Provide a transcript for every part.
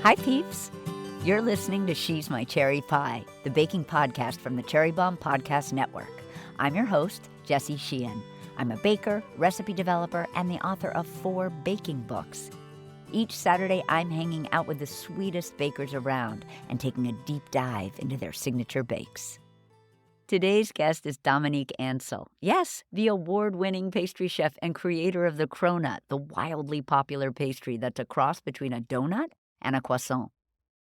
Hi, peeps. You're listening to She's My Cherry Pie, the baking podcast from the Cherry Bomb Podcast Network. I'm your host, Jessie Sheehan. I'm a baker, recipe developer, and the author of 4 baking books. Each Saturday, I'm hanging out with the sweetest bakers around and taking a deep dive into their signature bakes. Today's guest is Dominique Ansel. Yes, the award-winning pastry chef and creator of the cronut, the wildly popular pastry that's a cross between a doughnut and a croissant.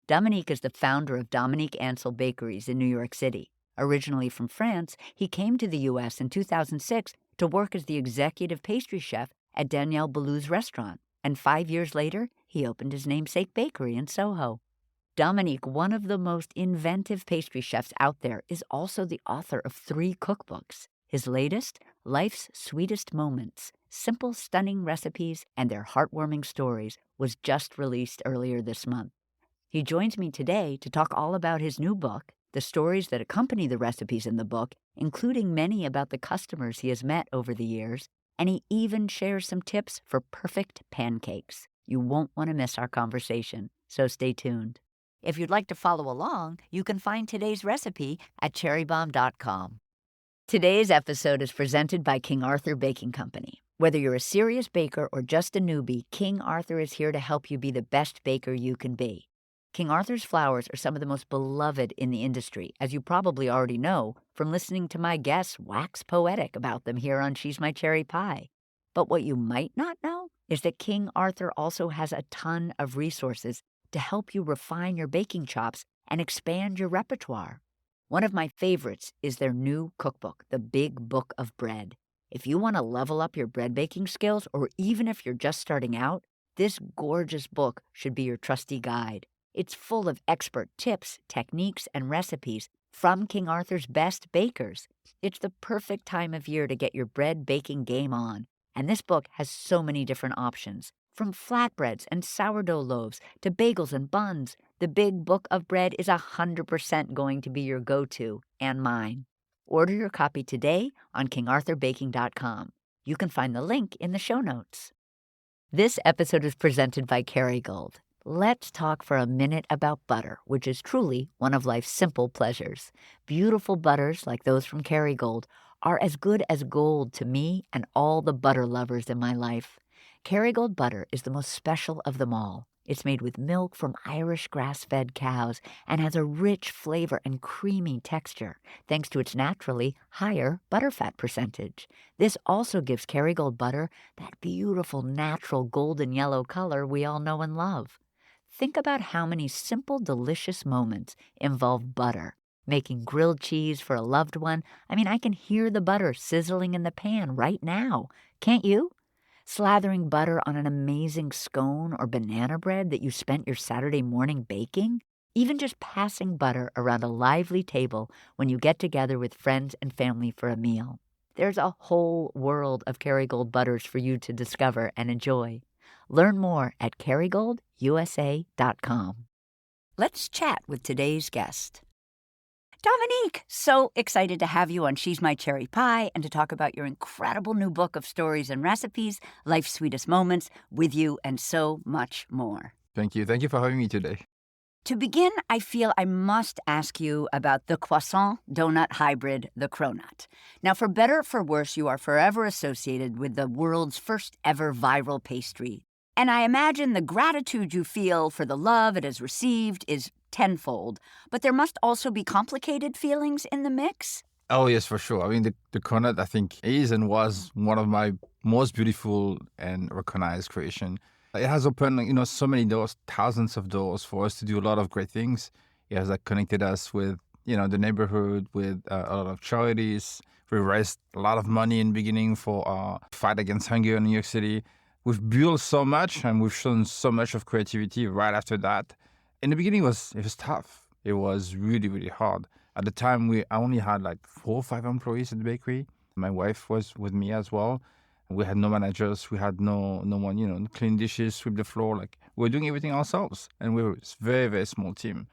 Dominique is the founder of Dominique Ansel Bakeries in New York City. Originally from France, he came to the U.S. in 2006 to work as the executive pastry chef at Daniel Boulud's restaurant, and 5 years later, he opened his namesake bakery in SoHo. Dominique, one of the most inventive pastry chefs out there, is also the author of 3 cookbooks. His latest, Life's Sweetest Moments, Simple, Stunning Recipes and Their Heartwarming Stories, was just released earlier this month. He joins me today to talk all about his new book, the stories that accompany the recipes in the book, including many about the customers he has met over the years, and he even shares some tips for perfect pancakes. You won't want to miss our conversation, so stay tuned. If you'd like to follow along, you can find today's recipe at cherrybomb.com. Today's episode is presented by King Arthur Baking Company. Whether you're a serious baker or just a newbie, King Arthur is here to help you be the best baker you can be. King Arthur's flours are some of the most beloved in the industry, as you probably already know from listening to my guests wax poetic about them here on She's My Cherry Pie. But what you might not know is that King Arthur also has a ton of resources to help you refine your baking chops and expand your repertoire. One of my favorites is their new cookbook, The Big Book of Bread. If you want to level up your bread baking skills, or even if you're just starting out, this gorgeous book should be your trusty guide. It's full of expert tips, techniques, and recipes from King Arthur's best bakers. It's the perfect time of year to get your bread baking game on, and this book has so many different options. From flatbreads and sourdough loaves to bagels and buns, the Big Book of Bread is 100% going to be your go-to, and mine. Order your copy today on kingarthurbaking.com. You can find the link in the show notes. This episode is presented by Kerrygold. Let's talk for a minute about butter, which is truly one of life's simple pleasures. Beautiful butters like those from Kerrygold are as good as gold to me and all the butter lovers in my life. Kerrygold butter is the most special of them all. It's made with milk from Irish grass-fed cows and has a rich flavor and creamy texture, thanks to its naturally higher butterfat percentage. This also gives Kerrygold butter that beautiful, natural golden yellow color we all know and love. Think about how many simple, delicious moments involve butter. Making grilled cheese for a loved one. I can hear the butter sizzling in the pan right now. Can't you? Slathering butter on an amazing scone or banana bread that you spent your Saturday morning baking? Even just passing butter around a lively table when you get together with friends and family for a meal. There's a whole world of Kerrygold butters for you to discover and enjoy. Learn more at kerrygold.usa.com. Let's chat with today's guest. Dominique, so excited to have you on She's My Cherry Pie and to talk about your incredible new book of stories and recipes, Life's Sweetest Moments, with you, and so much more. Thank you. Thank you for having me today. To begin, I feel I must ask you about the croissant donut hybrid, the cronut. Now, for better or for worse, you are forever associated with the world's first ever viral pastry. And I imagine the gratitude you feel for the love it has received is tenfold, but there must also be complicated feelings in the mix? Oh, yes, for sure. The cronut, I think, is and was one of my most beautiful and recognized creation. It has opened, so many doors, thousands of doors for us to do a lot of great things. It has connected us with, the neighborhood, with a lot of charities. We raised a lot of money in the beginning for our fight against hunger in New York City. We've built so much and we've shown so much of creativity right after that. In the beginning, it was tough. It was really, really hard. At the time, I only had 4 or 5 employees at the bakery. My wife was with me as well. We had no managers. We had no one, clean dishes, sweep the floor. We were doing everything ourselves. And we were a very, very small team.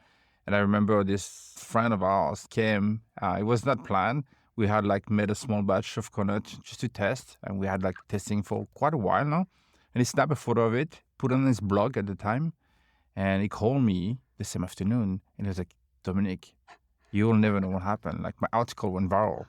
And I remember this friend of ours came. It was not planned. We had made a small batch of cronut just to test. And we had testing for quite a while now. And he snapped a photo of it, put it on his blog at the time. And he called me the same afternoon, and he was like, Dominique, you'll never know what happened. Like, my article went viral.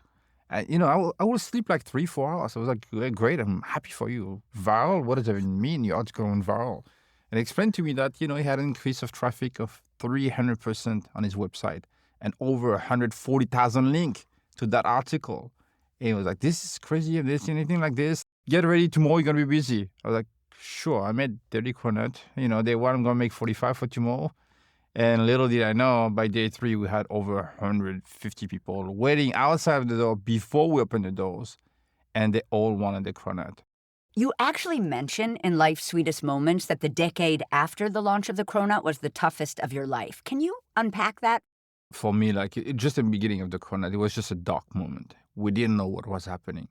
And, I will sleep like 3, 4 hours. I was like, great, I'm happy for you. Viral? What does that even mean? Your article went viral. And he explained to me that, he had an increase of traffic of 300% on his website and over 140,000 links to that article. And he was like, this is crazy. Have you seen anything like this? Get ready. Tomorrow you're going to be busy. I was like, sure. I made 30 cronut. Day one, I'm going to make 45 for tomorrow. And little did I know, by day 3, we had over 150 people waiting outside of the door before we opened the doors. And they all wanted the cronut. You actually mention in Life's Sweetest Moments that the decade after the launch of the cronut was the toughest of your life. Can you unpack that? For me, just the beginning of the cronut, it was just a dark moment. We didn't know what was happening.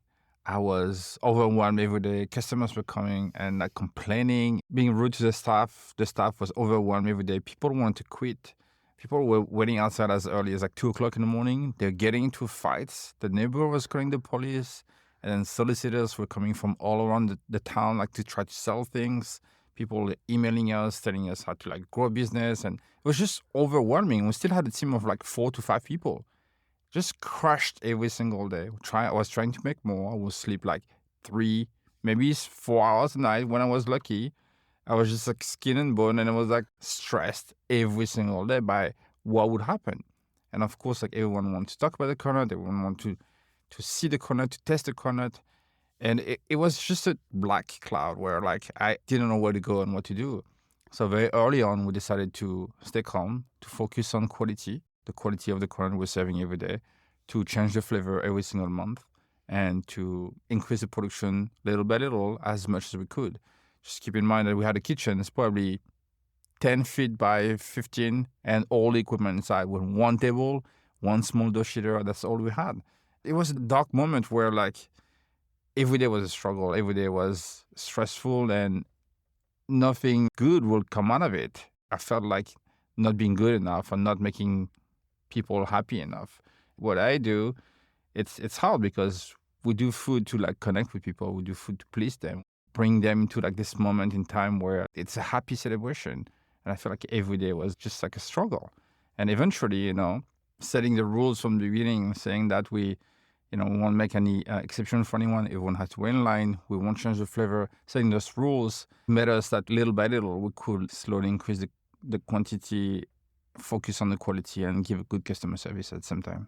I was overwhelmed every day. Customers were coming and complaining, being rude to the staff. The staff was overwhelmed every day. People wanted to quit. People were waiting outside as early as 2 o'clock in the morning. They're getting into fights. The neighbor was calling the police. And then solicitors were coming from all around the town, to try to sell things. People were emailing us, telling us how to grow a business. And it was just overwhelming. We still had a team of 4 to 5 people. Just crushed every single day. I was trying to make more. I would sleep 3, maybe 4 hours a night when I was lucky. I was just skin and bone, and I was stressed every single day by what would happen. And of course, everyone wanted to talk about the cronut. Everyone wanted to see the cronut, to test the cronut. And it was just a black cloud where I didn't know where to go and what to do. So very early on, we decided to stay calm, to focus on quality, the quality of the cronut we're serving every day, to change the flavor every single month, and to increase the production little by little as much as we could. Just keep in mind that we had a kitchen. It's probably 10 feet by 15, and all the equipment inside with one table, one small dough sheeter. That's all we had. It was a dark moment where every day was a struggle. Every day was stressful, and nothing good would come out of it. I felt like not being good enough and not making people happy enough. What I do, it's hard because we do food to connect with people. We do food to please them, bring them to this moment in time where it's a happy celebration. And I feel like every day was just a struggle. And eventually, setting the rules from the beginning, saying that we won't make any exception for anyone. Everyone has to wait in line. We won't change the flavor. Setting those rules made us that little by little we could slowly increase the quantity, focus on the quality, and give a good customer service at the same time.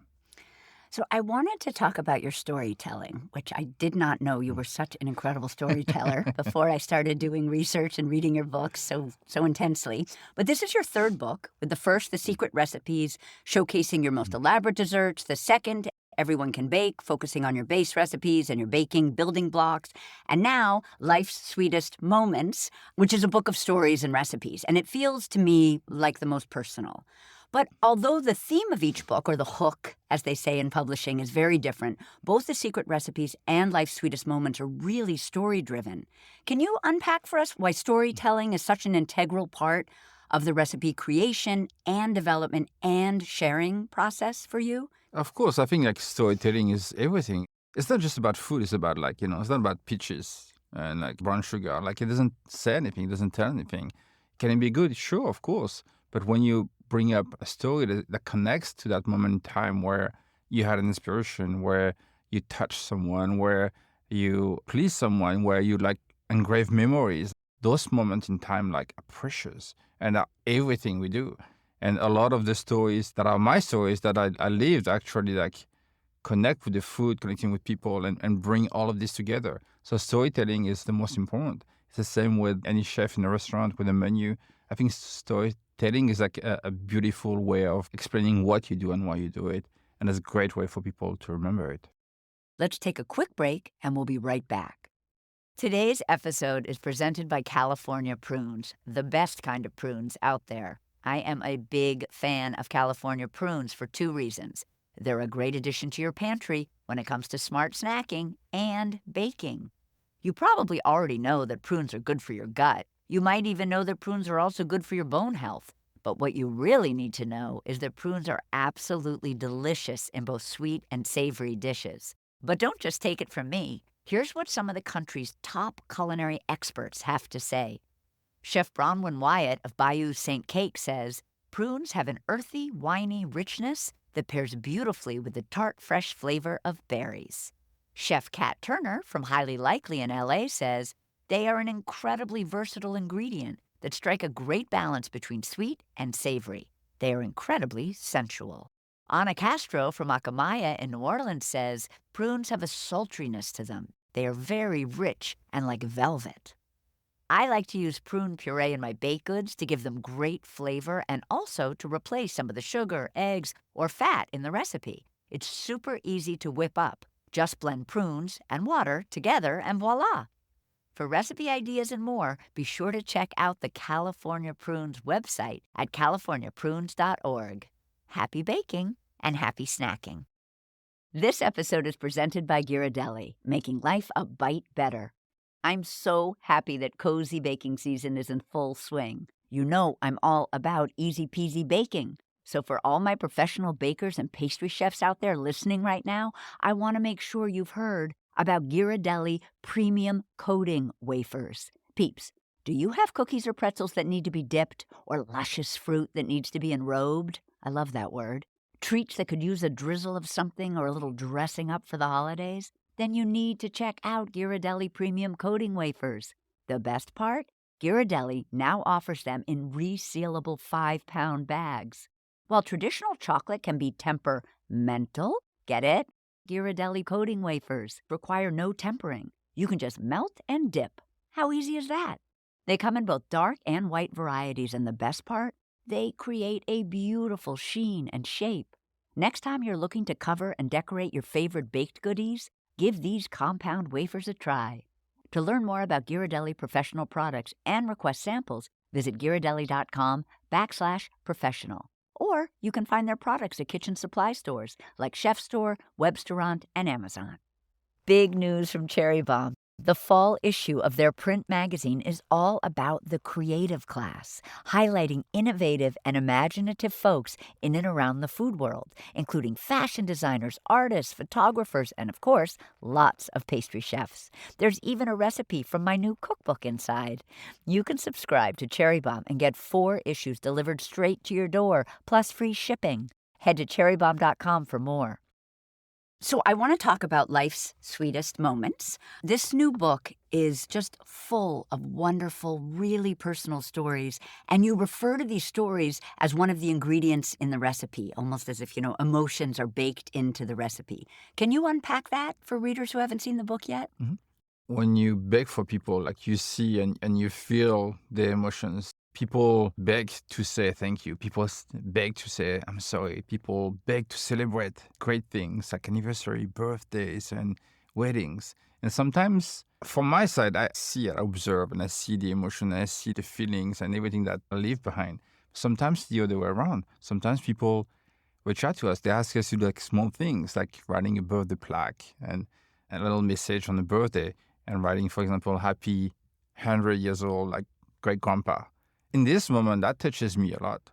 So I wanted to talk about your storytelling, which I did not know you were such an incredible storyteller before I started doing research and reading your books so intensely. But this is your third book, with the first, The Secret Recipes, showcasing your most elaborate desserts. The second, Everyone Can Bake, focusing on your base recipes and your baking building blocks. And now, Life's Sweetest Moments, which is a book of stories and recipes. And it feels to me like the most personal. But although the theme of each book, or the hook, as they say in publishing, is very different, both The Secret Recipes and Life's Sweetest Moments are really story-driven. Can you unpack for us why storytelling is such an integral part of the recipe creation and development and sharing process for you? Of course, I think storytelling is everything. It's not just about food. It's about it's not about peaches and brown sugar. It doesn't say anything. It doesn't tell anything. Can it be good? Sure, of course. But when you bring up a story that connects to that moment in time where you had an inspiration, where you touch someone, where you please someone, where you engrave memories, those moments in time are precious and are everything we do. And a lot of the stories that are my stories that I lived actually connect with the food, connecting with people, and bring all of this together. So storytelling is the most important. It's the same with any chef in a restaurant with a menu. I think storytelling is a beautiful way of explaining what you do and why you do it. And it's a great way for people to remember it. Let's take a quick break and we'll be right back. Today's episode is presented by California prunes, the best kind of prunes out there. I am a big fan of California prunes for 2 reasons. They're a great addition to your pantry when it comes to smart snacking and baking. You probably already know that prunes are good for your gut. You might even know that prunes are also good for your bone health. But what you really need to know is that prunes are absolutely delicious in both sweet and savory dishes. But don't just take it from me. Here's what some of the country's top culinary experts have to say. Chef Bronwyn Wyatt of Bayou St. Cake says, prunes have an earthy, winey richness that pairs beautifully with the tart, fresh flavor of berries. Chef Kat Turner from Highly Likely in LA says, they are an incredibly versatile ingredient that strike a great balance between sweet and savory. They are incredibly sensual. Ana Castro from Acamaya in New Orleans says, prunes have a sultriness to them. They are very rich and like velvet. I like to use prune puree in my baked goods to give them great flavor and also to replace some of the sugar, eggs, or fat in the recipe. It's super easy to whip up. Just blend prunes and water together and voila. For recipe ideas and more, be sure to check out the California Prunes website at californiaprunes.org. Happy baking and happy snacking. This episode is presented by Ghirardelli, making life a bite better. I'm so happy that cozy baking season is in full swing. You know I'm all about easy peasy baking. So for all my professional bakers and pastry chefs out there listening right now, I want to make sure you've heard about Ghirardelli Premium Coating Wafers. Peeps, do you have cookies or pretzels that need to be dipped or luscious fruit that needs to be enrobed? I love that word. Treats that could use a drizzle of something or a little dressing up for the holidays? Then you need to check out Ghirardelli Premium Coating Wafers. The best part? Ghirardelli now offers them in resealable 5-pound bags. While traditional chocolate can be temperamental, get it? Ghirardelli Coating Wafers require no tempering. You can just melt and dip. How easy is that? They come in both dark and white varieties, and the best part? They create a beautiful sheen and shape. Next time you're looking to cover and decorate your favorite baked goodies, give these compound wafers a try. To learn more about Ghirardelli professional products and request samples, visit Ghirardelli.com/professional. Or you can find their products at kitchen supply stores like Chef Store, Webstaurant, and Amazon. Big news from Cherry Bombe. The fall issue of their print magazine is all about the creative class, highlighting innovative and imaginative folks in and around the food world, including fashion designers, artists, photographers, and of course, lots of pastry chefs. There's even a recipe from my new cookbook inside. You can subscribe to Cherry Bombe and get 4 issues delivered straight to your door, plus free shipping. Head to cherrybombe.com for more. So I want to talk about life's sweetest moments. This new book is just full of wonderful, really personal stories, and you refer to these stories as one of the ingredients in the recipe, almost as if, emotions are baked into the recipe. Can you unpack that for readers who haven't seen the book yet? Mm-hmm. When you bake for people, like you see and you feel the emotions, people beg to say thank you. People beg to say, I'm sorry. People beg to celebrate great things like anniversary, birthdays, and weddings. And sometimes from my side, I see it, I observe, and I see the emotion, and I see the feelings and everything that I leave behind. Sometimes the other way around. Sometimes people reach out to us. They ask us to do like small things, like writing a birthday plaque and a little message on the birthday, and writing, for example, happy 100 years old, like great grandpa. In this moment, that touches me a lot.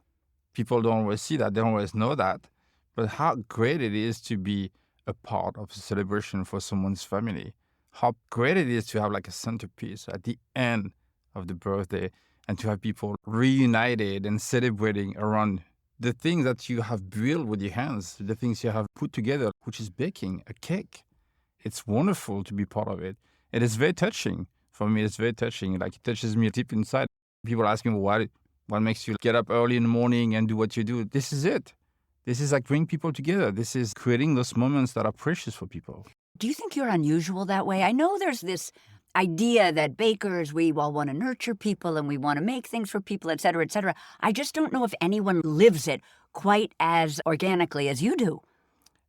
People don't always see that. They don't always know that. But how great it is to be a part of a celebration for someone's family. How great it is to have like a centerpiece at the end of the birthday and to have people reunited and celebrating around the things that you have built with your hands, the things you have put together, which is baking a cake. It's wonderful to be part of it. It is very touching. For me, it's very touching. Like, it touches me deep inside. People ask me, what makes you get up early in the morning and do what you do? This is it. This is like bringing people together. This is creating those moments that are precious for people. Do you think you're unusual that way? I know there's this idea that bakers, we all want to nurture people and we want to make things for people, et cetera, et cetera. I just don't know if anyone lives it quite as organically as you do.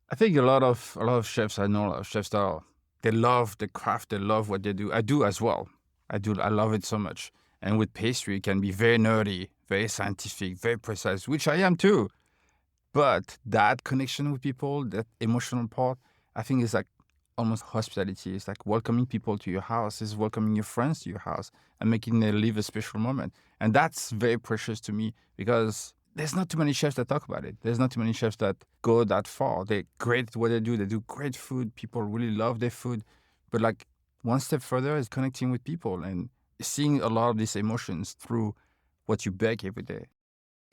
I think a lot of chefs, I know a lot of chefs that they love the craft, they love what they do. I do as well. I love it so much. And with pastry, it can be very nerdy, very scientific, very precise, which I am too. But that connection with people, that emotional part, I think is like almost hospitality. It's like welcoming people to your house, is welcoming your friends to your house and making them live a special moment. And that's very precious to me because there's not too many chefs that talk about it. There's not too many chefs that go that far. They're great at what they do. They do great food. People really love their food. But like one step further is connecting with people and seeing a lot of these emotions through what you bake every day.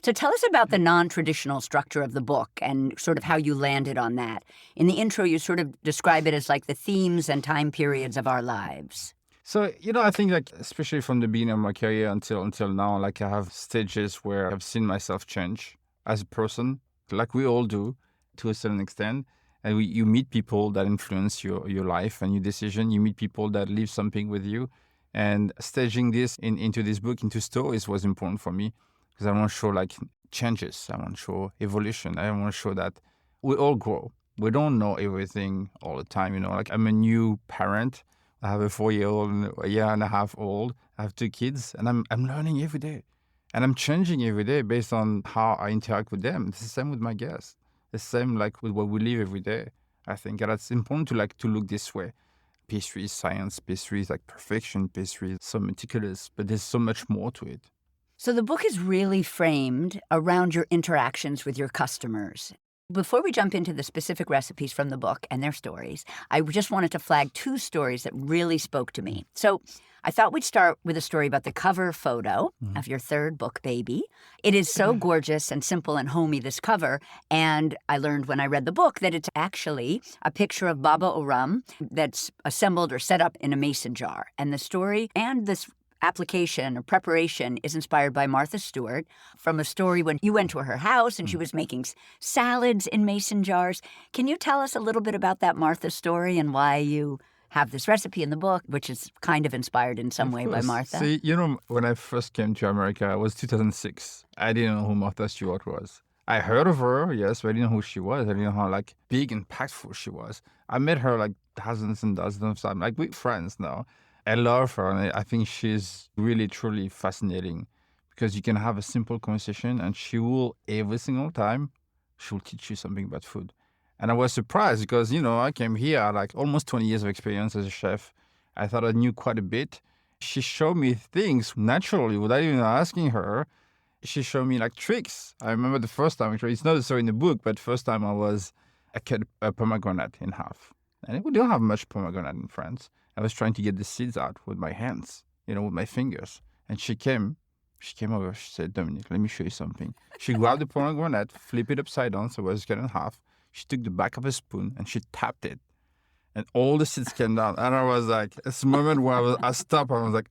So tell us about the non-traditional structure of the book and sort of how you landed on that. In the intro, you sort of describe it as like the themes and time periods of our lives. So, I think like, especially from the beginning of my career until now, like I have stages where I've seen myself change as a person, like we all do to a certain extent. And you meet people that influence your life and your decision. You meet people that leave something with you. And staging this into this book, into stories was important for me because I want to show like changes. I want to show evolution. I want to show that we all grow. We don't know everything all the time. Like I'm a new parent. I have a 4-year-old and a year and a half old. I have 2 kids and I'm learning every day. And I'm changing every day based on how I interact with them. It's the same with my guests. The same like with what we live every day. I think and it's important to look this way. Pastry is science, pastry is like perfection, pastry is so meticulous, but there's so much more to it. So the book is really framed around your interactions with your customers. Before we jump into the specific recipes from the book and their stories, I just wanted to flag 2 stories that really spoke to me. So I thought we'd start with a story about the cover photo of your 3rd book, Baby. It is so gorgeous and simple and homey, this cover. And I learned when I read the book that it's actually a picture of baba oram that's assembled or set up in a mason jar. And the story and this application or preparation is inspired by Martha Stewart from a story when you went to her house and she was making salads in mason jars. Can you tell us a little bit about that Martha story and why you have this recipe in the book, which is kind of inspired in some way by Martha? See, when I first came to America, it was 2006. I didn't know who Martha Stewart was. I heard of her, yes, but I didn't know who she was. I didn't know how like big and impactful she was. I met her like dozens and dozens of times. Like we're friends now. I love her, and I think she's really, truly fascinating because you can have a simple conversation and she will, every single time, she'll teach you something about food. And I was surprised because, I came here like almost 20 years of experience as a chef. I thought I knew quite a bit. She showed me things naturally without even asking her. She showed me like tricks. I remember the first time, it's not a story in the book, but first time I cut a pomegranate in half. And we don't have much pomegranate in France. I was trying to get the seeds out with my hands, with my fingers. And she came over, she said, Dominique, let me show you something. She grabbed the pomegranate, flipped it upside down, so it was cut in half. She took the back of a spoon and she tapped it. And all the seeds came down. And I was like, it's a moment where I stopped and I was like,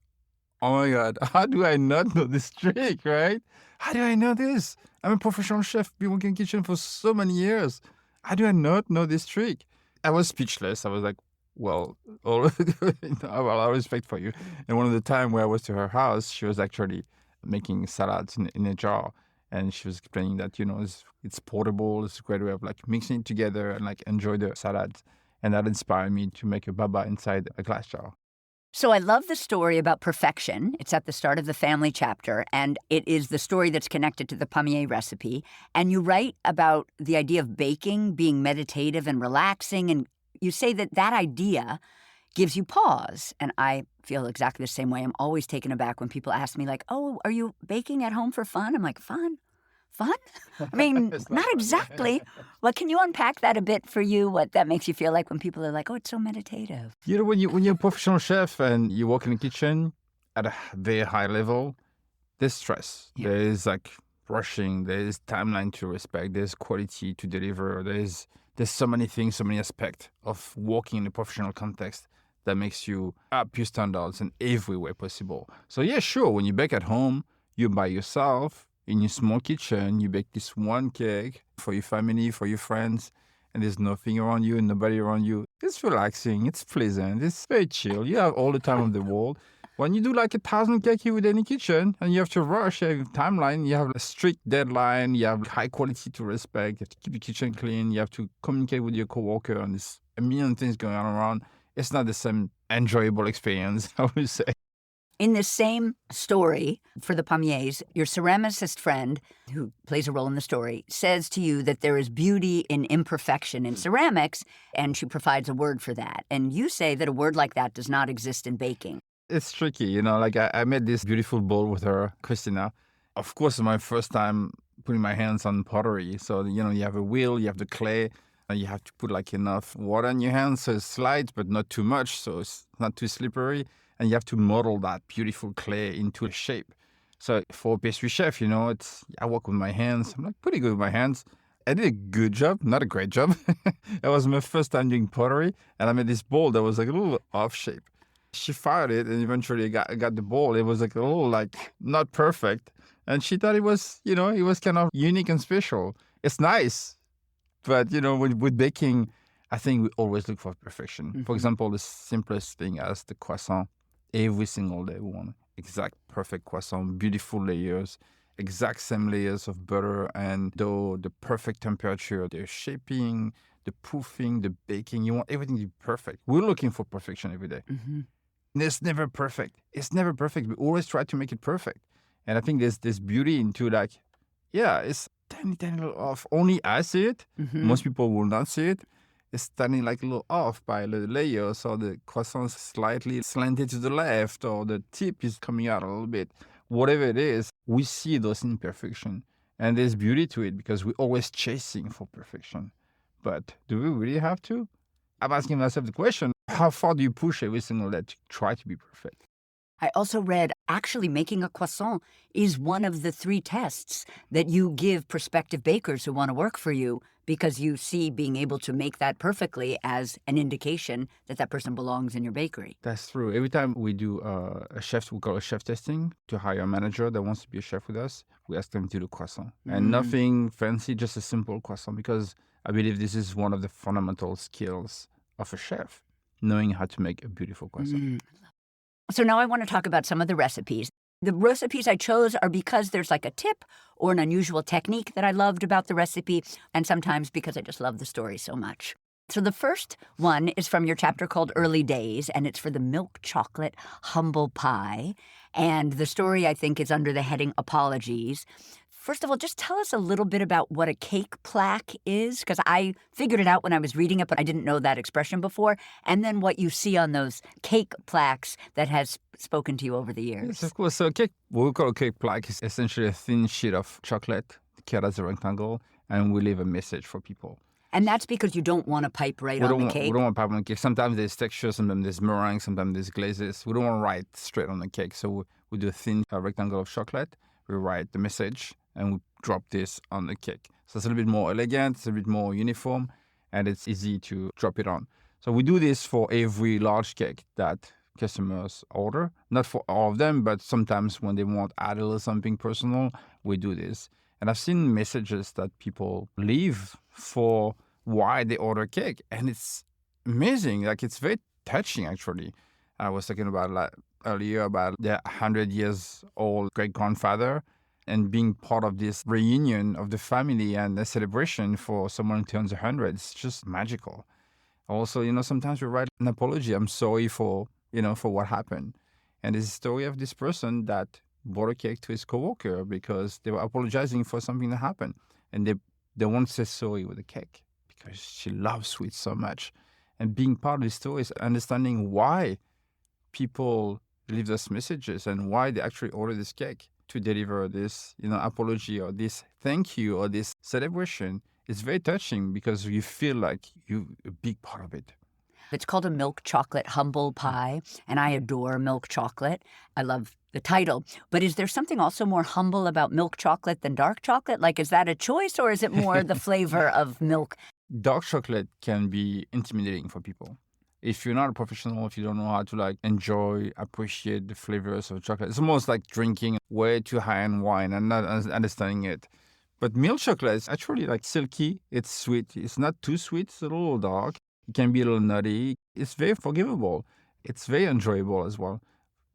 oh my God, how do I not know this trick, right? How do I know this? I'm a professional chef, been working in the kitchen for so many years. How do I not know this trick? I was speechless. I was like, well, all I respect for you. And one of the time where I was to her house, she was actually making salads in a jar. And she was explaining that, it's portable. It's a great way of like mixing it together and like enjoy the salad. And that inspired me to make a baba inside a glass jar. So I love the story about perfection. It's at the start of the family chapter, and it is the story that's connected to the palmier recipe. And you write about the idea of baking being meditative and relaxing, and you say that idea gives you pause. And I feel exactly the same way. I'm always taken aback when people ask me like, oh, are you baking at home for fun? I'm like, fun? Fun? I mean, not exactly. Well, can you unpack that a bit for you, what that makes you feel like when people are like, oh, it's so meditative? When you're a professional chef and you work in the kitchen at a very high level, there's stress. Yeah. There's like rushing. There's timeline to respect. There's quality to deliver. There's so many things, so many aspects of working in a professional context that makes you up your standards in every way possible. So yeah, sure, when you bake at home, you're by yourself, in your small kitchen, you bake this one cake for your family, for your friends, and there's nothing around you and nobody around you. It's relaxing, it's pleasant, it's very chill. You have all the time of the world. When you do like 1,000 cakes within the kitchen and you have to rush, you have a timeline, you have a strict deadline, you have high quality to respect, you have to keep the kitchen clean, you have to communicate with your coworker, and there's a million things going on around. It's not the same enjoyable experience, I would say. In this same story for the palmiers, your ceramicist friend, who plays a role in the story, says to you that there is beauty in imperfection in ceramics, and she provides a word for that. And you say that a word like that does not exist in baking. It's tricky, like I made this beautiful bowl with her, Christina. Of course, it's my first time putting my hands on pottery. So, you have a wheel, you have the clay, and you have to put like enough water in your hands so it slides, but not too much, so it's not too slippery. and you have to model that beautiful clay into a shape. So for a pastry chef, I work with my hands. I'm like pretty good with my hands. I did a good job, not a great job. It was my first time doing pottery, and I made this bowl that was like a little off shape. She fired it, and eventually I got the bowl. It was like a little not perfect, and she thought it was kind of unique and special. It's nice, but with baking, I think we always look for perfection. Mm-hmm. For example, the simplest thing as the croissant. Every single day we want exact perfect croissant, beautiful layers, exact same layers of butter and dough, the perfect temperature, the shaping, the proofing, the baking. You want everything to be perfect. We're looking for perfection every day. Mm-hmm. And it's never perfect. It's never perfect. We always try to make it perfect. And I think there's this beauty into it's tiny, tiny little off. Only I see it. Mm-hmm. Most people will not see it. It's tiny, a little off by the layers, or the croissant slightly slanted to the left, or the tip is coming out a little bit. Whatever it is, we see those imperfections. And there's beauty to it because we're always chasing for perfection. But do we really have to? I'm asking myself the question, how far do you push every single day to try to be perfect? I also read actually making a croissant is one of the 3 tests that you give prospective bakers who want to work for you, because you see being able to make that perfectly as an indication that that person belongs in your bakery. That's true. Every time we do we call a chef testing to hire a manager that wants to be a chef with us, we ask them to do croissant. And nothing fancy, just a simple croissant, because I believe this is one of the fundamental skills of a chef, knowing how to make a beautiful croissant. So now I want to talk about some of the recipes. The recipes I chose are because there's like a tip or an unusual technique that I loved about the recipe, and sometimes because I just love the story so much. So the first one is from your chapter called Early Days, and it's for the milk chocolate humble pie. And the story, I think, is under the heading Apologies. First of all, just tell us a little bit about what a cake plaque is, because I figured it out when I was reading it, but I didn't know that expression before. And then what you see on those cake plaques that has spoken to you over the years. Yes, of course. So what we call a cake plaque is essentially a thin sheet of chocolate cut as a rectangle, and we leave a message for people. And that's because you don't want to pipe right on the cake? We don't want pipe on the cake. Sometimes there's texture, sometimes there's meringue, sometimes there's glazes. We don't want to write straight on the cake. So we do a thin rectangle of chocolate. We write the message, and we drop this on the cake. So it's a little bit more elegant, it's a bit more uniform, and it's easy to drop it on. So we do this for every large cake that customers order. Not for all of them, but sometimes when they want to add a little something personal, we do this. And I've seen messages that people leave for why they order cake, and it's amazing. It's very touching, actually. I was talking about earlier about their 100 years old great-grandfather, and being part of this reunion of the family and the celebration for someone who turns 100. It's just magical. Also, sometimes we write an apology. I'm sorry for what happened. And there's a story of this person that bought a cake to his coworker because they were apologizing for something that happened. And they won't say sorry with the cake because she loves sweets so much. And being part of this story is understanding why people leave those messages and why they actually order this cake to deliver this, apology or this thank you or this celebration. It's very touching because you feel like you're a big part of it. It's called a milk chocolate humble pie, and I adore milk chocolate. I love the title. But is there something also more humble about milk chocolate than dark chocolate? Is that a choice, or is it more the flavor of milk? Dark chocolate can be intimidating for people. If you're not a professional, if you don't know how to enjoy, appreciate the flavors of chocolate, it's almost like drinking way too high-end wine and not understanding it. But milk chocolate is actually silky. It's sweet. It's not too sweet. It's a little dark. It can be a little nutty. It's very forgivable. It's very enjoyable as well.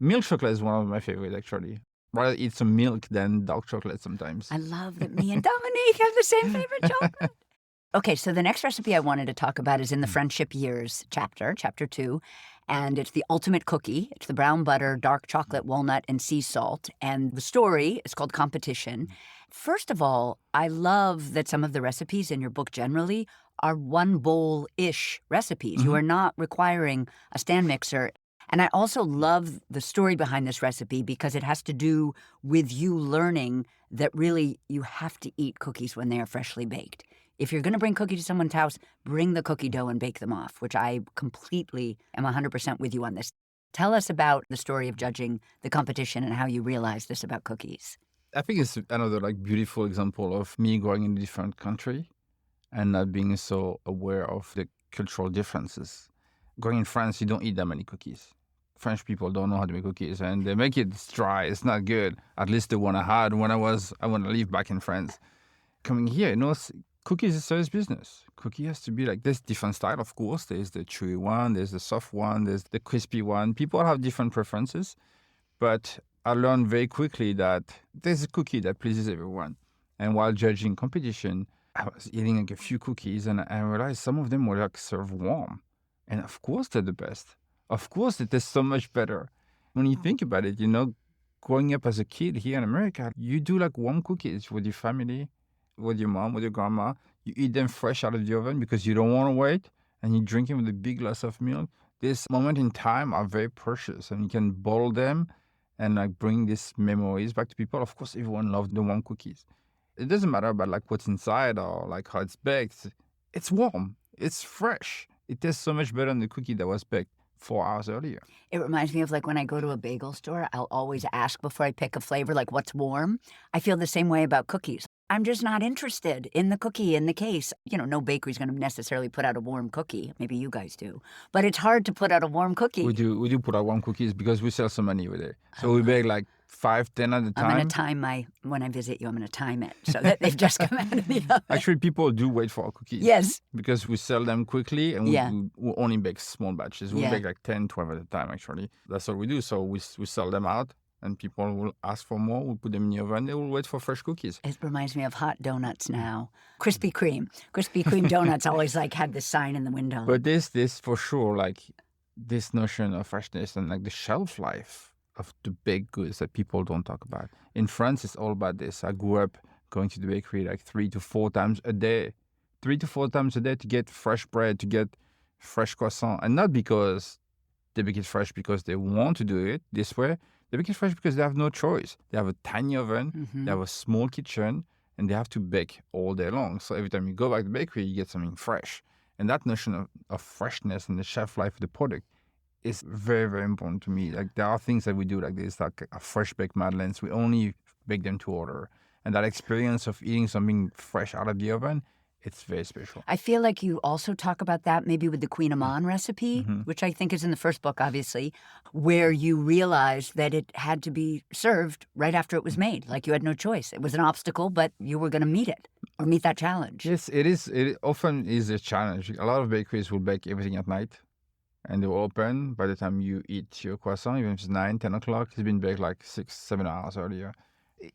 Milk chocolate is one of my favorites, actually. Rather eat some milk than dark chocolate sometimes. I love that me and Dominique have the same favorite chocolate. Okay, so the next recipe I wanted to talk about is in the Friendship Years chapter 2, and it's the ultimate cookie. It's the brown butter, dark chocolate, walnut, and sea salt, and the story is called Competition. First of all, I love that some of the recipes in your book generally are one bowl-ish recipes. Mm-hmm. You are not requiring a stand mixer. And I also love the story behind this recipe because it has to do with you learning that really you have to eat cookies when they are freshly baked. If you're going to bring cookies to someone's house, bring the cookie dough and bake them off, which I completely am 100% with you on this. Tell us about the story of judging the competition and how you realized this about cookies. I think it's another like beautiful example of me growing in a different country and not being so aware of the cultural differences. Growing in France, you don't eat that many cookies. French people don't know how to make cookies, and they make it dry. It's not good. At least the one I had when I live back in France. Coming here, cookies is a serious business. Cookie has to be like this different style, of course. There's the chewy one, there's the soft one, there's the crispy one. People have different preferences, but I learned very quickly that there's a cookie that pleases everyone. And while judging competition, I was eating like a few cookies, and I realized some of them were like served warm. And of course they're the best. Of course it is so much better. When you think about it, growing up as a kid here in America, you do like warm cookies with your family, with your mom, with your grandma. You eat them fresh out of the oven because you don't want to wait, and you drink them with a big glass of milk. This moment in time are very precious, and you can bottle them and like bring these memories back to people. Of course, everyone loves the warm cookies. It doesn't matter about like what's inside or like how it's baked. It's warm. It's fresh. It tastes so much better than the cookie that was baked 4 hours earlier. It reminds me of like when I go to a bagel store, I'll always ask before I pick a flavor, like what's warm. I feel the same way about cookies. I'm just not interested in the cookie in the case. No bakery's going to necessarily put out a warm cookie. Maybe you guys do. But it's hard to put out a warm cookie. We do put out warm cookies because we sell some money with it. So we bake like 5, 10 at a time. I'm going to time when I visit you, I'm going to time it so that they've just come out of the oven. Actually, people do wait for our cookies. Yes. Because we sell them quickly and we only bake small batches. We bake like 10, 12 at a time, actually. That's what we do. So we sell them out and people will ask for more. We'll put them in the oven. They will wait for fresh cookies. It reminds me of hot donuts now. Krispy Kreme. Krispy Kreme donuts always like had this sign in the window. But this for sure, like this notion of freshness and like the shelf life of the baked goods that people don't talk about. In France, it's all about this. I grew up going to the bakery like 3 to 4 times a day. 3 to 4 times a day to get fresh bread, to get fresh croissant. And not because they bake it fresh because they want to do it this way. They bake it fresh because they have no choice. They have a tiny oven, they have a small kitchen, and they have to bake all day long. So every time you go back to the bakery, you get something fresh. And that notion of freshness and the shelf life of the product is very, very important to me. Like there are things that we do like this, like a fresh baked madeleines. We only bake them to order. And that experience of eating something fresh out of the oven, it's very special. I feel like you also talk about that maybe with the Queen Amman recipe, which I think is in the first book, obviously, where you realized that it had to be served right after it was made. Like you had no choice. It was an obstacle, but you were going to meet it or meet that challenge. Yes, it is. It often is a challenge. A lot of bakeries will bake everything at night and they will open by the time you eat your croissant, even if it's 9, 10 o'clock, it's been baked like 6, 7 hours earlier.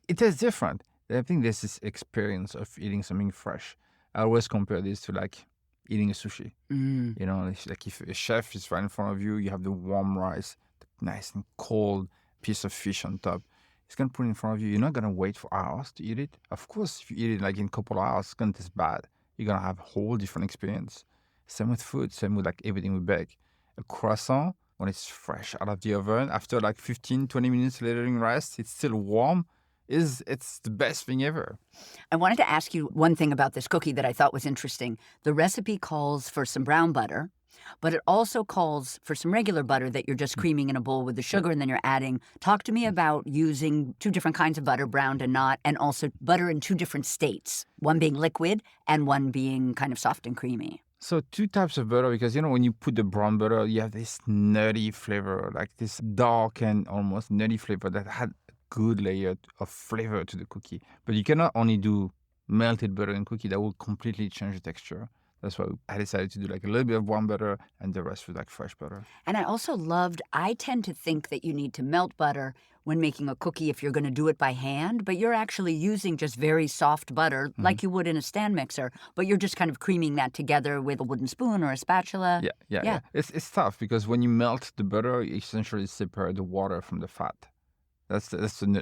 It tastes different. I think there's this experience of eating something fresh. I always compare this to like eating a sushi. It's like if a chef is right in front of you, you have the warm rice, the nice and cold piece of fish on top. He's going to put it in front of you. You're not going to wait for hours to eat it. Of course, if you eat it like in a couple of hours, it's going to taste bad. You're going to have a whole different experience. Same with food, same with like everything we bake. A croissant, when it's fresh out of the oven, after like 15, 20 minutes letting rest, it's still warm. It's the best thing ever. I wanted to ask you one thing about this cookie that I thought was interesting. The recipe calls for some brown butter, but it also calls for some regular butter that you're just creaming in a bowl with the sugar and then you're adding. Talk to me about using 2 different kinds of butter, browned and not, and also butter in 2 different states, one being liquid and one being kind of soft and creamy. So 2 types of butter, because, when you put the brown butter, you have this nutty flavor, like this dark and almost nutty flavor that had good layer of flavor to the cookie. But you cannot only do melted butter in cookie. That will completely change the texture. That's why I decided to do like a little bit of warm butter and the rest with like fresh butter. And I tend to think that you need to melt butter when making a cookie if you're going to do it by hand, but you're actually using just very soft butter like you would in a stand mixer, but you're just kind of creaming that together with a wooden spoon or a spatula. Yeah. It's tough because when you melt the butter, you essentially separate the water from the fat. That's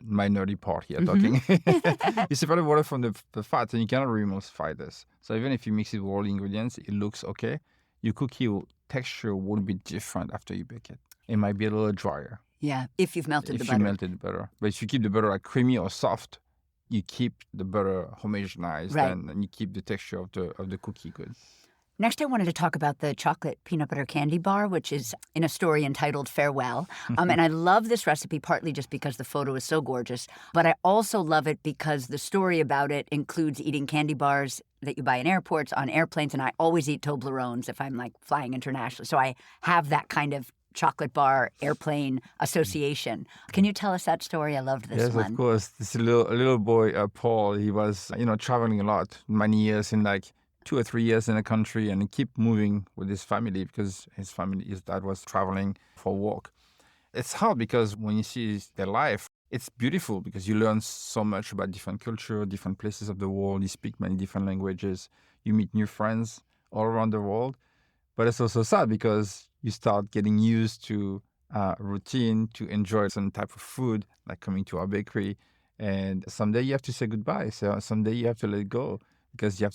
my nerdy part here talking. You separate the water from the fat and you cannot re-emulsify this. So even if you mix it with all the ingredients, it looks okay. Your cookie texture will be different after you bake it. It might be a little drier. Yeah, if you've melted the butter. If you melted the butter. But if you keep the butter like creamy or soft, you keep the butter homogenized and you keep the texture of the cookie good. Next, I wanted to talk about the chocolate peanut butter candy bar, which is in a story entitled Farewell. And I love this recipe partly just because the photo is so gorgeous, but I also love it because the story about it includes eating candy bars that you buy in airports, on airplanes, and I always eat Toblerones if I'm like flying internationally. So I have that kind of chocolate bar airplane association. Can you tell us that story? I loved this Yes, one. of course. This little boy, Paul, he was, traveling a lot, many years in like 2 or 3 years in a country, and he kept moving with his family because his dad was traveling for work. It's hard because when you see their life, it's beautiful because you learn so much about different culture, different places of the world. You speak many different languages. You meet new friends all around the world. But it's also sad because you start getting used to routine, to enjoy some type of food, like coming to our bakery. And someday you have to say goodbye. So someday you have to let it go because you have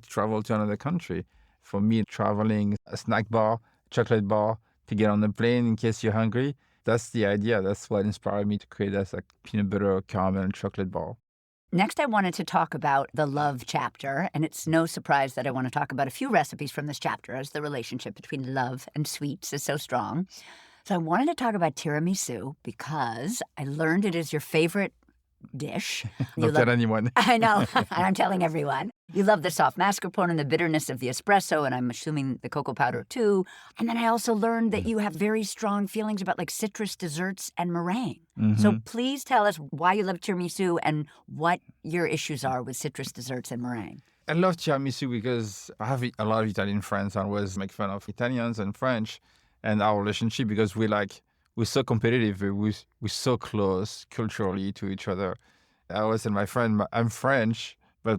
to travel to another country. For me, traveling, a snack bar, chocolate bar, to get on the plane in case you're hungry. That's the idea. That's what inspired me to create this like peanut butter, caramel, chocolate bar. Next, I wanted to talk about the love chapter, and it's no surprise that I want to talk about a few recipes from this chapter as the relationship between love and sweets is so strong. So I wanted to talk about tiramisu because I learned it is your favorite dish. Not tell anyone. I know, and I'm telling everyone. You love the soft mascarpone and the bitterness of the espresso, and I'm assuming the cocoa powder too. And then I also learned that you have very strong feelings about like citrus desserts and meringue. Mm-hmm. So please tell us why you love tiramisu and what your issues are with citrus desserts and meringue. I love tiramisu because I have a lot of Italian friends. I always make fun of Italians and French and our relationship because we're so competitive. We're so close culturally to each other. I always tell my friend, I'm French, but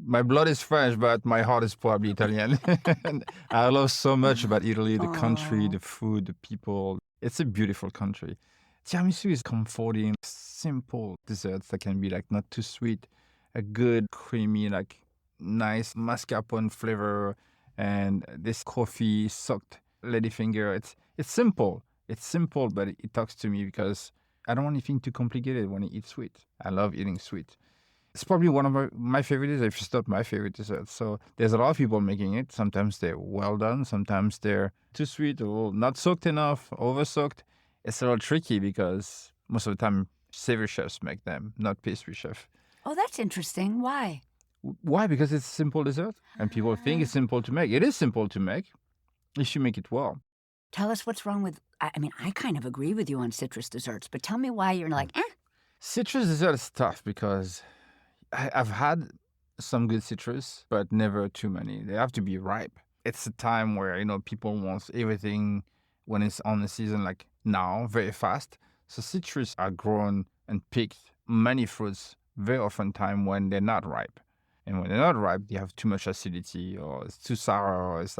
my blood is French, but my heart is probably Italian. And I love so much about Italy, the country, the food, the people. It's a beautiful country. Tiramisu is comforting, simple desserts that can be like not too sweet, a good, creamy, like nice mascarpone flavor, and this coffee soaked ladyfinger. It's simple. It's simple, but it talks to me because I don't want anything too complicated when I eat sweet. I love eating sweet. It's probably one of my favorite desserts, if it's not my favorite dessert. So there's a lot of people making it. Sometimes they're well done. Sometimes they're too sweet or not soaked enough, over soaked. It's a little tricky because most of the time savory chefs make them, not pastry chefs. Oh, that's interesting. Why? Why? Because it's a simple dessert and people think it's simple to make. It is simple to make if you make it well. Tell us what's wrong with, I mean, I kind of agree with you on citrus desserts, but tell me why you're like, Citrus dessert is tough because I've had some good citrus, but never too many. They have to be ripe. It's a time where, people want everything when it's on the season, like now, very fast. So citrus are grown and picked, many fruits, very often time when they're not ripe. And when they're not ripe, they have too much acidity or it's too sour or it's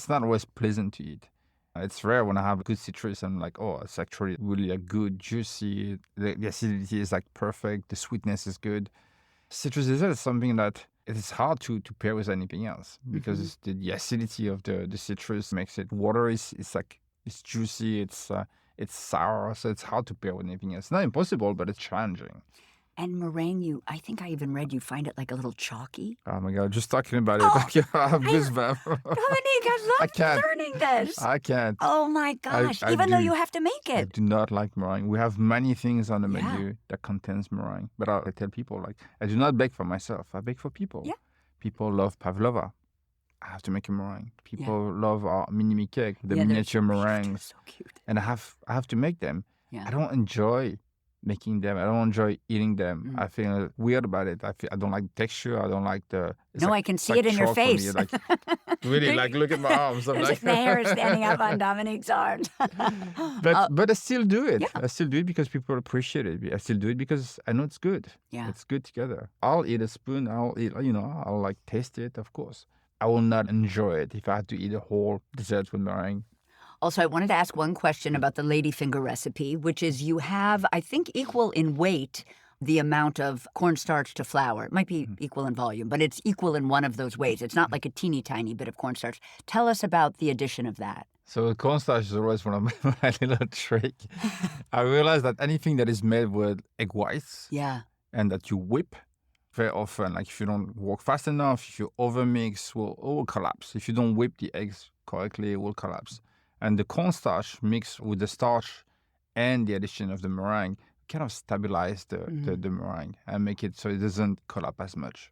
not always pleasant to eat. It's rare when I have good citrus. I'm like, oh, it's actually really good, juicy. The acidity is like perfect. The sweetness is good. Citrus dessert is something that it is hard to pair with anything else because the acidity of the citrus makes it watery. It's juicy. It's sour, so it's hard to pair with anything else. It's not impossible, but it's challenging. And meringue, I think I even read you find it like a little chalky. Oh my God, just talking about it, I have goosebumps. Dominique, I love learning this. I can't. Oh my gosh, even though you have to make it. I do not like meringue. We have many things on the menu that contains meringue. But I tell people, I do not bake for myself. I bake for people. Yeah. People love pavlova. I have to make a meringue. People love our mini cake, the miniature meringues. So cute. And I have to make them. Yeah. I don't enjoy making them. I don't enjoy eating them. I feel weird about it. I don't like the texture. I don't like the... I can see it in your face. Really, look at my arms. I'm There's the hair standing up on Dominique's arms. But I still do it. Yeah. I still do it because people appreciate it. I still do it because I know it's good. Yeah. It's good together. I'll eat a spoon. I'll taste it, of course. I will not enjoy it if I had to eat a whole dessert with meringue. Also, I wanted to ask one question about the ladyfinger recipe, which is you have, I think, equal in weight the amount of cornstarch to flour. It might be equal in volume, but it's equal in one of those ways. It's not like a teeny tiny bit of cornstarch. Tell us about the addition of that. So cornstarch is always one of my little tricks. I realized that anything that is made with egg whites and that you whip very often, like if you don't work fast enough, if you overmix, it will collapse. If you don't whip the eggs correctly, it will collapse. And the cornstarch mixed with the starch and the addition of the meringue kind of stabilize the meringue and make it so it doesn't collapse as much.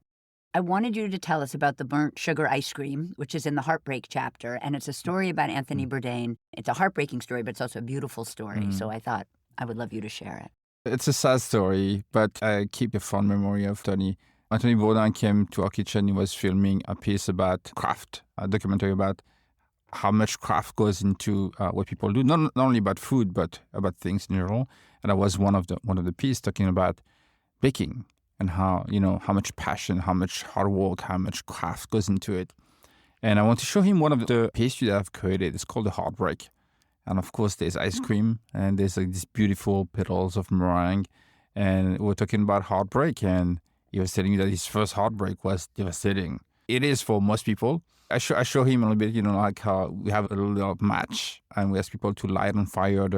I wanted you to tell us about the burnt sugar ice cream, which is in the Heartbreak chapter, and it's a story about Anthony Bourdain. It's a heartbreaking story, but it's also a beautiful story, so I thought I would love you to share it. It's a sad story, but I keep a fond memory of Tony. Anthony Bourdain came to our kitchen. He was filming a piece about craft, a documentary about how much craft goes into what people do, not only about food, but about things in general. And I was one of the pieces talking about baking and how much passion, how much hard work, how much craft goes into it. And I want to show him one of the pastries that I've created. It's called the Heartbreak. And of course, there's ice cream, and there's like these beautiful petals of meringue. And we're talking about heartbreak, and he was telling me that his first heartbreak was devastating. It is for most people. I show him a little bit, like how we have a little match, and we ask people to light on fire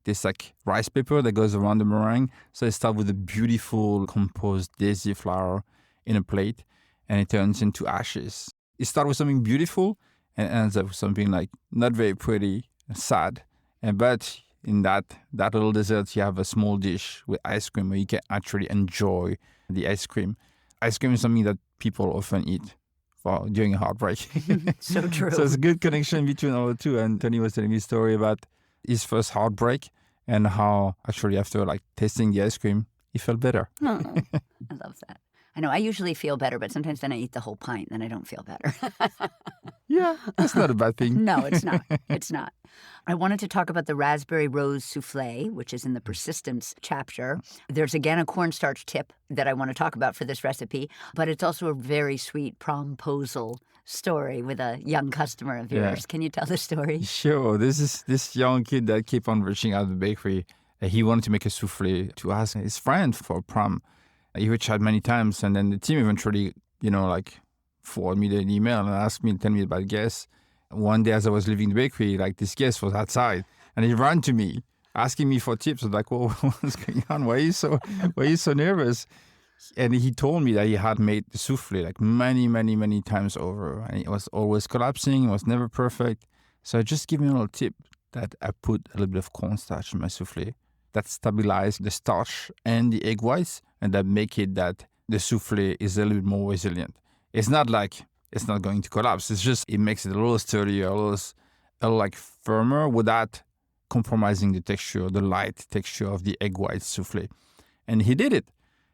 this like rice paper that goes around the meringue. So it starts with a beautiful composed daisy flour in a plate, and it turns into ashes. It starts with something beautiful and ends up with something like not very pretty, sad. But in that little dessert, you have a small dish with ice cream where you can actually enjoy the ice cream. Ice cream is something that people often eat during a heartbreak. So true. So it's a good connection between all the two. And Tony was telling me a story about his first heartbreak and how actually after like tasting the ice cream, he felt better. Oh, I love that. I know I usually feel better, but sometimes then I eat the whole pint and I don't feel better. Yeah, that's not a bad thing. No, it's not. It's not. I wanted to talk about the raspberry rose souffle, which is in the persistence chapter. There's again a cornstarch tip that I want to talk about for this recipe, but it's also a very sweet promposal story with a young customer of yours. Yeah. Can you tell the story? Sure. This is this young kid that kept on reaching out to the bakery. He wanted to make a souffle to ask his friend for a prom. He reached out many times, and then the team eventually, forwarded me the email and asked me to tell me about guests. One day as I was leaving the bakery, like this guest was outside, and he ran to me, asking me for tips. I was like, "Well, what's going on? Why are you so nervous?" And he told me that he had made the souffle like many, many, many times over, and it was always collapsing. It was never perfect. So I just gave him a little tip that I put a little bit of cornstarch in my souffle that stabilize the starch and the egg whites, and that make it that the souffle is a little bit more resilient. It's not like it's not going to collapse. It's just it makes it a little sturdier, a little like firmer without compromising the texture, the light texture of the egg white souffle. And he did it.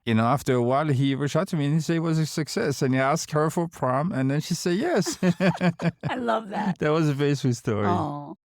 After a while, he reached out to me and he said it was a success. And he asked her for prom, and then she said yes. I love that. That was a very sweet story. Oh.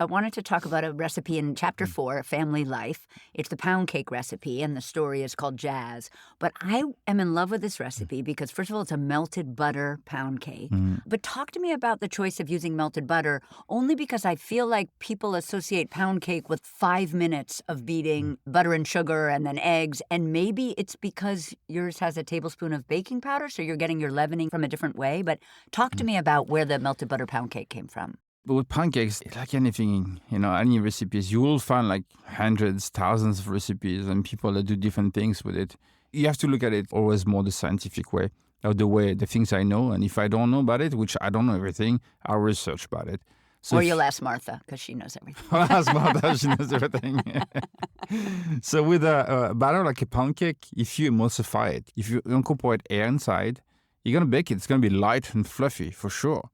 I wanted to talk about a recipe in Chapter 4, Family Life. It's the pound cake recipe, and the story is called Jazz. But I am in love with this recipe because, first of all, it's a melted butter pound cake. But talk to me about the choice of using melted butter, only because I feel like people associate pound cake with 5 minutes of beating butter and sugar and then eggs, and maybe it's because yours has a tablespoon of baking powder, so you're getting your leavening from a different way. But talk to me about where the melted butter pound cake came from. But with pancakes, like anything, any recipes, you will find like hundreds, thousands of recipes and people that do different things with it. You have to look at it always more the scientific way, or the things I know. And if I don't know about it, which I don't know everything, I'll research about it. So you'll ask Martha, because she knows everything. I'll ask Martha, she knows everything. So with a batter like a pancake, if you emulsify it, if you incorporate air inside, you're going to bake it. It's going to be light and fluffy for sure.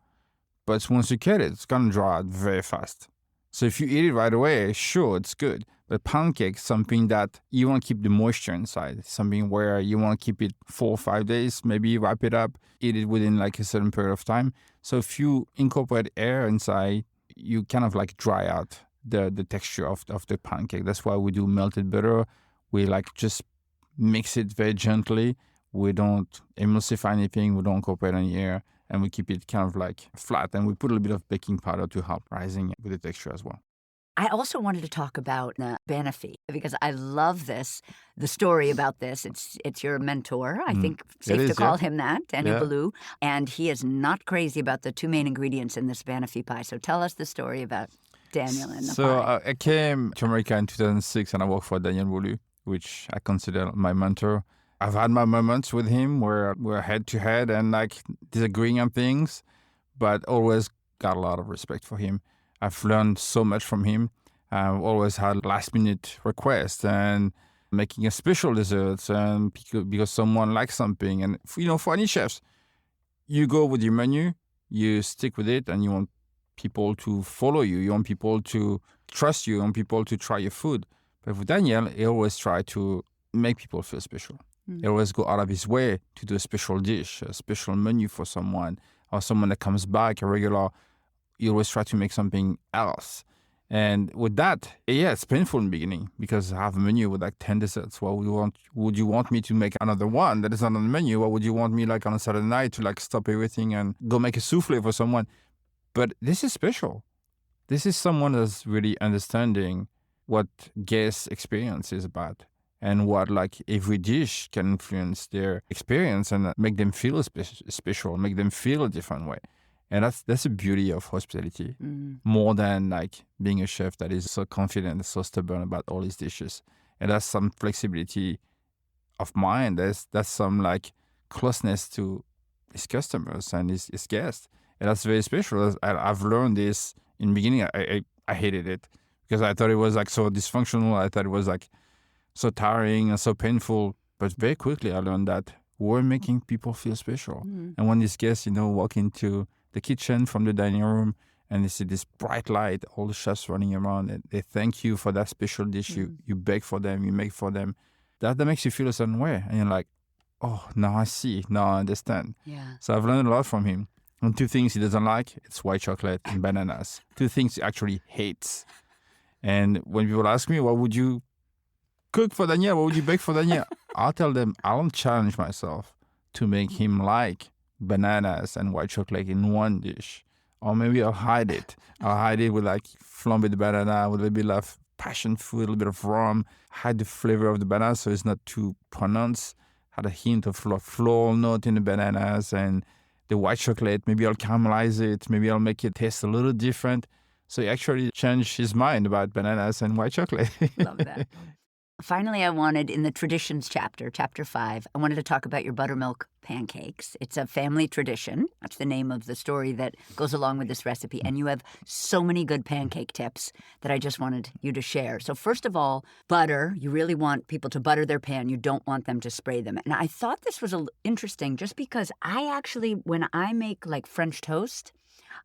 But once you cut it, it's going to dry out very fast. So if you eat it right away, sure, it's good. But pancake is something that you want to keep the moisture inside. Something where you want to keep it 4 or 5 days, maybe wrap it up, eat it within like a certain period of time. So if you incorporate air inside, you kind of like dry out the texture of the pancake. That's why we do melted butter. We like just mix it very gently. We don't emulsify anything. We don't incorporate any air. And we keep it kind of like flat. And we put a little bit of baking powder to help rising with the texture as well. I also wanted to talk about the banafi because I love this, the story about this. It's your mentor, I think, safe to call him that, Daniel Boulud. And he is not crazy about the 2 main ingredients in this banafi pie. So tell us the story about Daniel and the pie. So I came to America in 2006 and I worked for Daniel Boulud, which I consider my mentor. I've had my moments with him where we're head to head and like disagreeing on things, but always got a lot of respect for him. I've learned so much from him. I've always had last minute requests and making a special desserts and because someone likes something. And for any chefs, you go with your menu, you stick with it, and you want people to follow you. You want people to trust you. You want people to try your food. But with Daniel, he always try to make people feel special. He always go out of his way to do a special dish, a special menu for someone, or someone that comes back, a regular. You always try to make something else. And with that, yeah, it's painful in the beginning because I have a menu with like 10 desserts. Well, would you want me to make another one that is not on the menu? Or would you want me like on a Saturday night to like stop everything and go make a souffle for someone? But this is special. This is someone that's really understanding what guest experience is about and what like every dish can influence their experience and make them feel special, make them feel a different way. And that's the beauty of hospitality, more than like being a chef that is so confident, so stubborn about all his dishes. And that's some flexibility of mind. That's some like closeness to his customers and his guests. And that's very special. I've learned this in the beginning. I hated it because I thought it was like so dysfunctional. I thought it was like so tiring and so painful. But very quickly I learned that we're making people feel special. And when these guests, walk into the kitchen from the dining room and they see this bright light, all the chefs running around, and they thank you for that special dish you bake for them, you make for them. That makes you feel a certain way. And you're like, oh, now I see, now I understand. Yeah. So I've learned a lot from him. And 2 things he doesn't like, it's white chocolate and bananas. 2 things he actually hates. And when people ask me, what would you cook for Daniel? What would you bake for Daniel? I'll tell them, I don't challenge myself to make him like bananas and white chocolate in one dish. Or maybe I'll hide it. I'll hide it with like flambéed banana, with a little bit of passion fruit, a little bit of rum. Hide the flavor of the banana so it's not too pronounced. Had a hint of floral note in the bananas and the white chocolate. Maybe I'll caramelize it. Maybe I'll make it taste a little different. So he actually changed his mind about bananas and white chocolate. Love that. Finally, I wanted, in the traditions chapter 5, I wanted to talk about your buttermilk pancakes. It's a family tradition. That's the name of the story that goes along with this recipe. And you have so many good pancake tips that I just wanted you to share. So first of all, butter. You really want people to butter their pan. You don't want them to spray them. And I thought this was interesting just because I actually, when I make like French toast,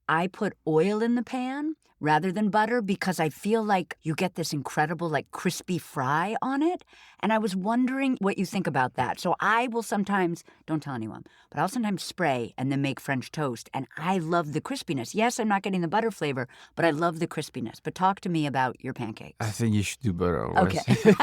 I put oil in the pan rather than butter because I feel like you get this incredible like crispy fry on it. And I was wondering what you think about that. So I will sometimes, don't tell anyone, but I'll sometimes spray and then make French toast. And I love the crispiness. Yes, I'm not getting the butter flavor, but I love the crispiness. But talk to me about your pancakes. I think you should do butter always. Okay.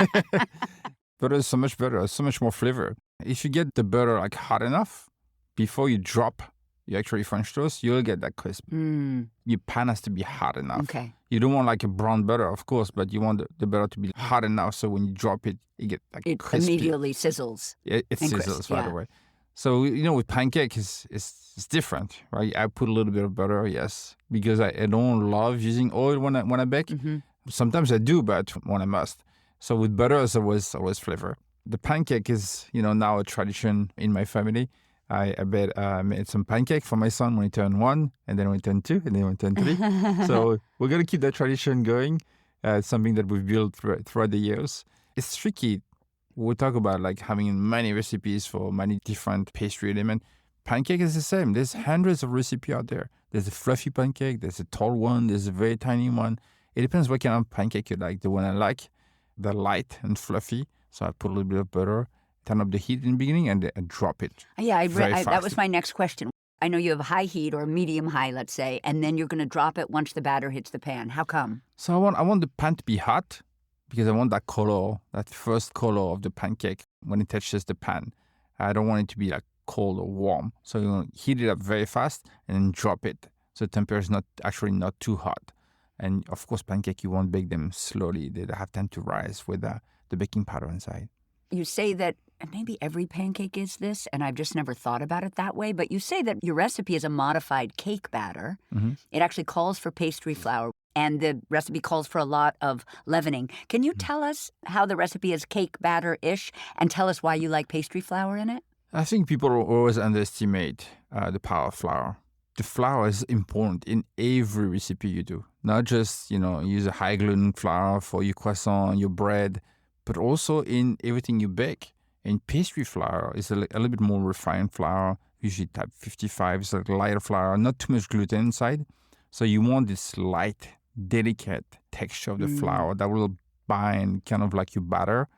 Butter is so much better, so much more flavor. If you get the butter like hot enough, before you drop you actually French toast, you'll get that crisp. Your pan has to be hot enough. Okay. You don't want like a brown butter, of course, but you want the butter to be hot enough so when you drop it, you get like it crispy. Immediately sizzles. It sizzles right away. So, with pancake, it's different, right? I put a little bit of butter, yes, because I don't love using oil when I bake. Mm-hmm. Sometimes I do, but when I must. So with butter, there's always flavor. The pancake is, now a tradition in my family. I made some pancake for my son when he turned 1, and then when he turned 2, and then when he turned 3. So we're going to keep that tradition going. It's something that we've built throughout the years. It's tricky. We talk about like having many recipes for many different pastry elements. Pancake is the same. There's hundreds of recipes out there. There's a fluffy pancake. There's a tall one. There's a very tiny one. It depends what kind of pancake you like. The one I like, they're light and fluffy. So I put a little bit of butter, turn up the heat in the beginning, and drop it. Yeah, that was my next question. I know you have high heat or medium high, let's say, and then you're going to drop it once the batter hits the pan. How come? So I want the pan to be hot because I want that color, that first color of the pancake when it touches the pan. I don't want it to be like cold or warm. So you want to heat it up very fast and then drop it. So the temperature is not too hot. And of course, pancake, you won't bake them slowly. They have time to rise with the baking powder inside. You say that maybe every pancake is this, and I've just never thought about it that way, but you say that your recipe is a modified cake batter. Mm-hmm. It actually calls for pastry flour. and the recipe calls for a lot of leavening. Can you tell us how the recipe is cake batter-ish and tell us why you like pastry flour in it? I think people always underestimate the power of flour. The flour is important in every recipe you do. Not just, use a high gluten flour for your croissant, your bread, but also in everything you bake. And pastry flour is a little bit more refined flour, usually type 55. It's like lighter flour, not too much gluten inside. So you want this light, delicate texture of the flour that will bind kind of like your batter,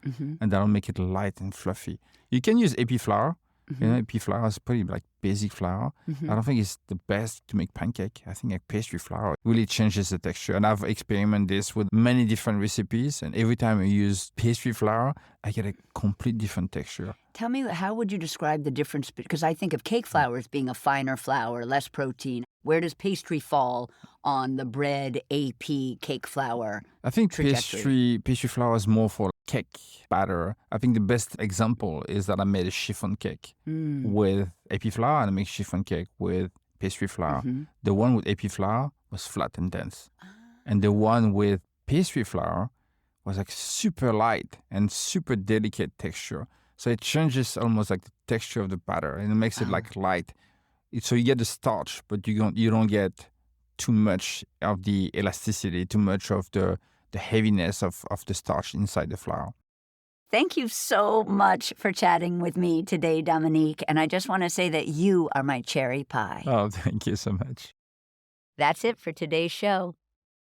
and that'll make it light and fluffy. You can use AP flour. AP flour is pretty like basic flour. I don't think it's the best to make pancake. I think like pastry flour really changes the texture. And I've experimented this with many different recipes. And every time I use pastry flour, I get a complete different texture. Tell me, how would you describe the difference? Because I think of cake flour as being a finer flour, less protein. Where does pastry fall on the bread AP cake flour I think trajectory? pastry flour is more for cake batter. I think the best example is that I made a chiffon cake with AP flour, and I make chiffon cake with pastry flour. The one with AP flour was flat and dense. And the one with pastry flour was like super light and super delicate texture. So it changes almost like the texture of the batter, and it makes it like light. So you get the starch, but you don't get too much of the elasticity, too much of the heaviness of the starch inside the flour. Thank you so much for chatting with me today, Dominique. And I just want to say that you are my cherry pie. Oh, thank you so much. That's it for today's show.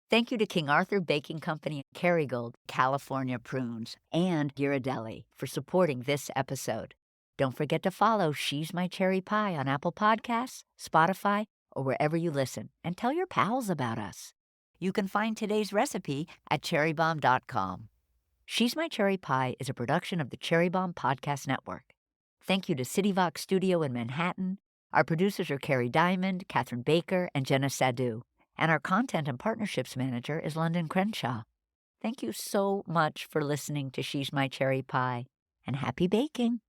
Thank you to King Arthur Baking Company, Kerrygold, California Prunes, and Ghirardelli for supporting this episode. Don't forget to follow She's My Cherry Pie on Apple Podcasts, Spotify, or wherever you listen, and tell your pals about us. You can find today's recipe at cherrybomb.com. She's My Cherry Pie is a production of the Cherry Bomb Podcast Network. Thank you to CityVox Studio in Manhattan. Our producers are Carrie Diamond, Catherine Baker, and Jenna Sadu. And our content and partnerships manager is London Crenshaw. Thank you so much for listening to She's My Cherry Pie, and happy baking.